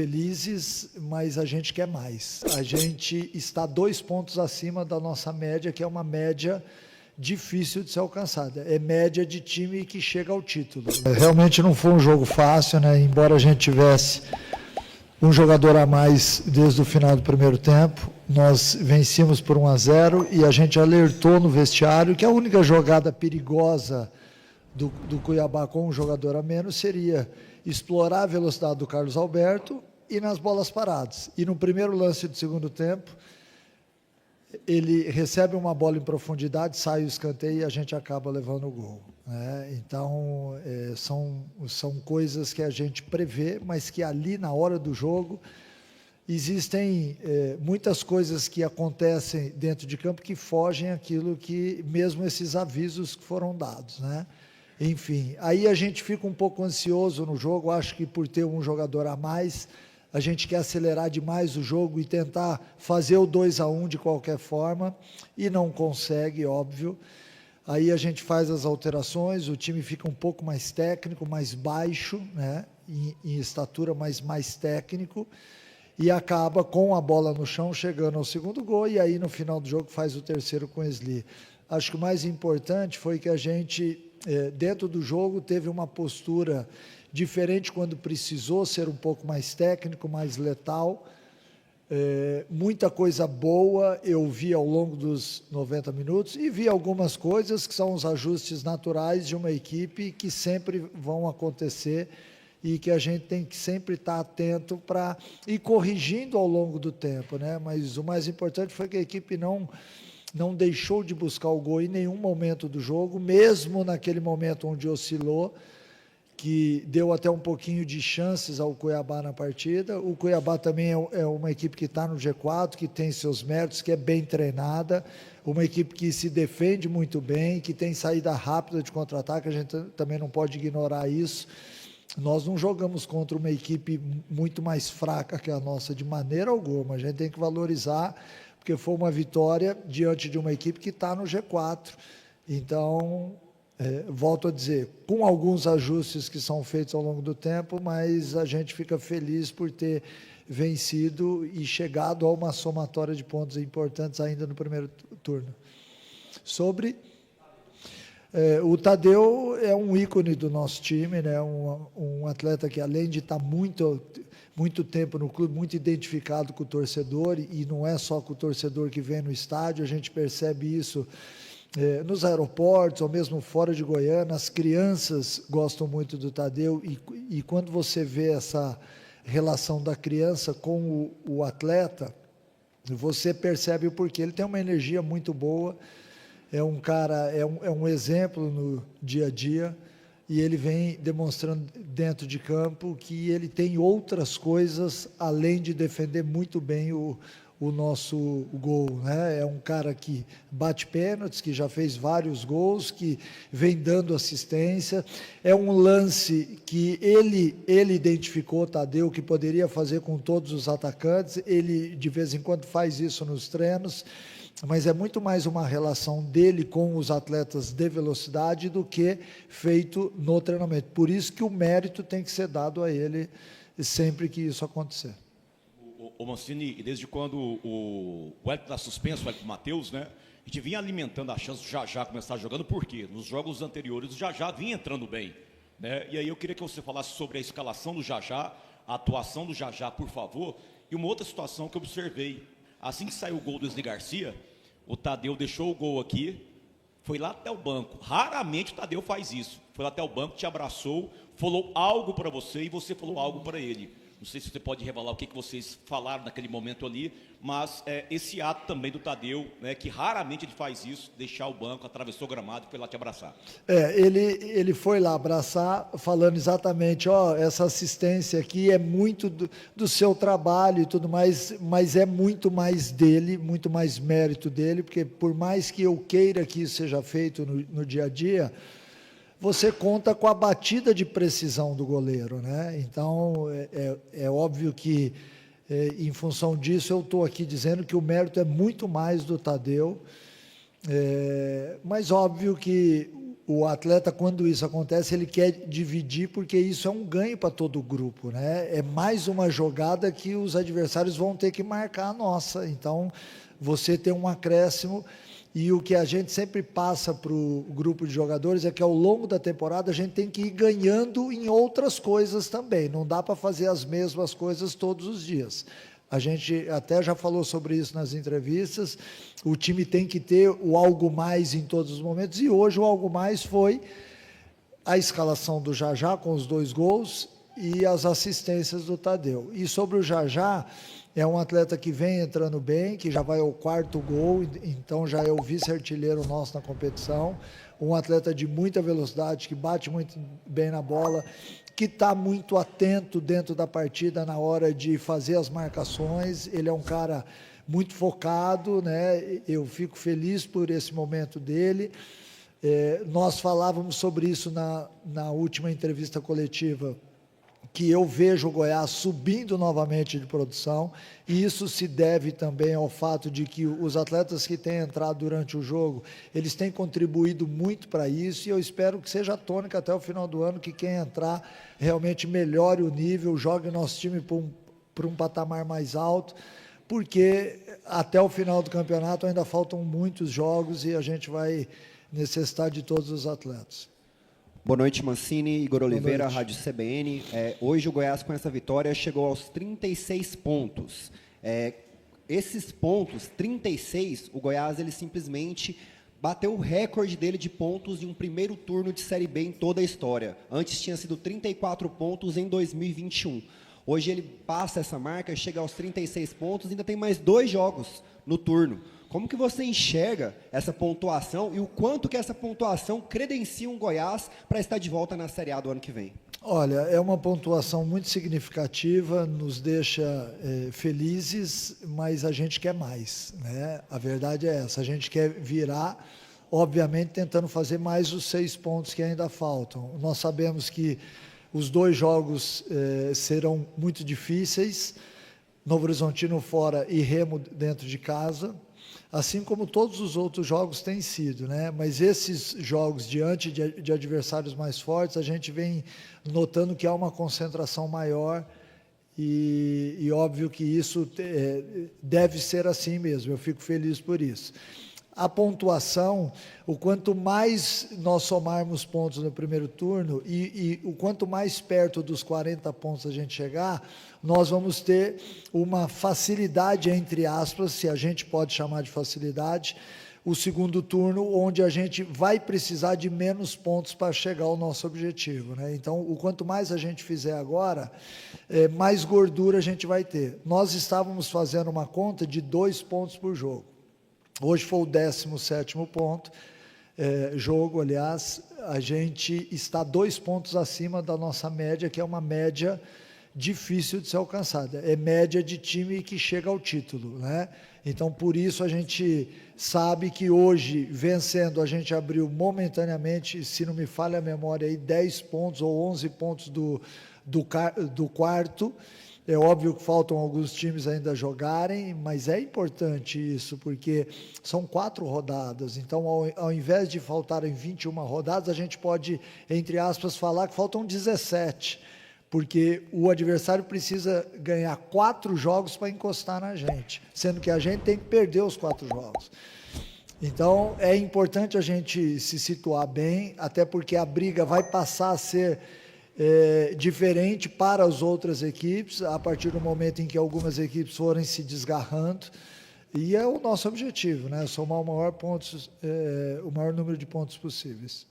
Felizes, mas a gente quer mais. A gente está 2 pontos acima da nossa média, que é uma média difícil de ser alcançada. É média de time que chega ao título. Realmente não foi um jogo fácil, né? Embora a gente tivesse um jogador a mais desde o final do primeiro tempo, nós vencemos por 1-0 e a gente alertou no vestiário que a única jogada perigosa do Cuiabá com um jogador a menos seria explorar a velocidade do Carlos Alberto e nas bolas paradas. E no primeiro lance do segundo tempo, ele recebe uma bola em profundidade, sai o escanteio e a gente acaba levando o gol, né? Então, são coisas que a gente prevê, mas que ali na hora do jogo existem muitas coisas que acontecem dentro de campo que fogem aquilo que, mesmo esses avisos que foram dados, né? Enfim, aí a gente fica um pouco ansioso no jogo, acho que por ter um jogador a mais, a gente quer acelerar demais o jogo e tentar fazer o 2-1 de qualquer forma, e não consegue, óbvio. Aí a gente faz as alterações, o time fica um pouco mais técnico, mais baixo, né, em estatura, mas mais técnico, e acaba com a bola no chão, chegando ao segundo gol, e aí no final do jogo faz o terceiro com o Esli. Acho que o mais importante foi que a gente, dentro do jogo, teve uma postura diferente quando precisou ser um pouco mais técnico, mais letal. Muita coisa boa eu vi ao longo dos 90 minutos e vi algumas coisas que são os ajustes naturais de uma equipe que sempre vão acontecer e que a gente tem que sempre estar atento para ir corrigindo ao longo do tempo, né? Mas o mais importante foi que a equipe não deixou de buscar o gol em nenhum momento do jogo, mesmo naquele momento onde oscilou, que deu até um pouquinho de chances ao Cuiabá na partida. O Cuiabá também é uma equipe que está no G4, que tem seus méritos, que é bem treinada, uma equipe que se defende muito bem, que tem saída rápida de contra-ataque, a gente também não pode ignorar isso. Nós não jogamos contra uma equipe muito mais fraca que a nossa de maneira alguma, a gente tem que valorizar, porque foi uma vitória diante de uma equipe que está no G4. Então, volto a dizer, com alguns ajustes que são feitos ao longo do tempo, mas a gente fica feliz por ter vencido e chegado a uma somatória de pontos importantes ainda no primeiro turno. Sobre... o Tadeu é um ícone do nosso time, né? Um atleta que, além de estar muito tempo no clube, muito identificado com o torcedor, e não é só com o torcedor que vem no estádio, a gente percebe isso nos aeroportos, ou mesmo fora de Goiânia. As crianças gostam muito do Tadeu, e quando você vê essa relação da criança com o atleta, você percebe o porquê. Ele tem uma energia muito boa, é um cara, é um exemplo no dia a dia, e ele vem demonstrando dentro de campo que ele tem outras coisas, além de defender muito bem o nosso gol, né? É um cara que bate pênaltis, que já fez vários gols, que vem dando assistência. É um lance que ele identificou, Tadeu, que poderia fazer com todos os atacantes. Ele, de vez em quando, faz isso nos treinos, mas é muito mais uma relação dele com os atletas de velocidade do que feito no treinamento. Por isso que o mérito tem que ser dado a ele sempre que isso acontecer. O Mancini, desde quando o Wellington está suspenso, o Wellington Matheus, né? A gente vinha alimentando a chance do Jajá começar jogando, por quê? Nos jogos anteriores o Jajá vinha entrando bem, né? E aí eu queria que você falasse sobre a escalação do Jajá, a atuação do Jajá, por favor, e uma outra situação que eu observei. Assim que saiu o gol do Esli Garcia, o Tadeu deixou o gol aqui, foi lá até o banco. Raramente o Tadeu faz isso. Foi lá até o banco, te abraçou, falou algo para você e você falou algo para ele. Não sei se você pode revelar o que vocês falaram naquele momento ali, mas esse ato também do Tadeu, né, que raramente ele faz isso, deixar o banco, atravessou o gramado e foi lá te abraçar. Ele foi lá abraçar, falando exatamente, essa assistência aqui é muito do seu trabalho e tudo mais, mas é muito mais dele, muito mais mérito dele, porque por mais que eu queira que isso seja feito no dia a dia, você conta com a batida de precisão do goleiro, né? Então, é óbvio que, em função disso, eu estou aqui dizendo que o mérito é muito mais do Tadeu, mas óbvio que o atleta, quando isso acontece, ele quer dividir, porque isso é um ganho para todo o grupo, né? É mais uma jogada que os adversários vão ter que marcar a nossa. Então, você tem um acréscimo, e o que a gente sempre passa para o grupo de jogadores é que ao longo da temporada a gente tem que ir ganhando em outras coisas também. Não dá para fazer as mesmas coisas todos os dias. A gente até já falou sobre isso nas entrevistas. O time tem que ter o algo mais em todos os momentos, e hoje o algo mais foi a escalação do Jajá com os 2 gols e as assistências do Tadeu. E sobre o Jajá, é um atleta que vem entrando bem, que já vai ao 4º gol, então já é o vice-artilheiro nosso na competição. Um atleta de muita velocidade, que bate muito bem na bola, que está muito atento dentro da partida na hora de fazer as marcações. Ele é um cara muito focado, né? Eu fico feliz por esse momento dele. Nós falávamos sobre isso na última entrevista coletiva, que eu vejo o Goiás subindo novamente de produção, e isso se deve também ao fato de que os atletas que têm entrado durante o jogo, eles têm contribuído muito para isso, e eu espero que seja a tônica até o final do ano, que quem entrar realmente melhore o nível, jogue o nosso time para um patamar mais alto, porque até o final do campeonato ainda faltam muitos jogos e a gente vai necessitar de todos os atletas. Boa noite, Mancini, Igor Oliveira, Rádio CBN. Hoje o Goiás, com essa vitória, chegou aos 36 pontos. Esses pontos, 36, o Goiás ele simplesmente bateu o recorde dele de pontos em um primeiro turno de Série B em toda a história. Antes tinha sido 34 pontos em 2021. Hoje ele passa essa marca, chega aos 36 pontos, ainda tem mais 2 jogos no turno. Como que você enxerga essa pontuação e o quanto que essa pontuação credencia um Goiás para estar de volta na Série A do ano que vem? Olha, é uma pontuação muito significativa, nos deixa felizes, mas a gente quer mais, né? A verdade é essa, a gente quer virar, obviamente tentando fazer mais os 6 pontos que ainda faltam. Nós sabemos que os 2 jogos serão muito difíceis, Novo Horizontino fora e Remo dentro de casa, assim como todos os outros jogos têm sido, né? Mas esses jogos diante de adversários mais fortes, a gente vem notando que há uma concentração maior, e óbvio que isso deve ser assim mesmo, eu fico feliz por isso. A pontuação, o quanto mais nós somarmos pontos no primeiro turno e o quanto mais perto dos 40 pontos a gente chegar, nós vamos ter uma facilidade, entre aspas, se a gente pode chamar de facilidade, o segundo turno, onde a gente vai precisar de menos pontos para chegar ao nosso objetivo, né? Então, o quanto mais a gente fizer agora, mais gordura a gente vai ter. Nós estávamos fazendo uma conta de 2 pontos por jogo. Hoje foi o 17º jogo, aliás, a gente está 2 pontos acima da nossa média, que é uma média difícil de ser alcançada, é média de time que chega ao título, né? Então, por isso a gente sabe que hoje, vencendo, a gente abriu momentaneamente, se não me falha a memória, aí 10 pontos ou 11 pontos do quarto. É óbvio que faltam alguns times ainda jogarem, mas é importante isso, porque são 4 rodadas, então ao invés de faltarem 21 rodadas, a gente pode, entre aspas, falar que faltam 17, porque o adversário precisa ganhar 4 jogos para encostar na gente, sendo que a gente tem que perder os 4 jogos. Então, é importante a gente se situar bem, até porque a briga vai passar a ser diferente para as outras equipes, a partir do momento em que algumas equipes forem se desgarrando, e é o nosso objetivo, né? Somar o maior número de pontos possíveis.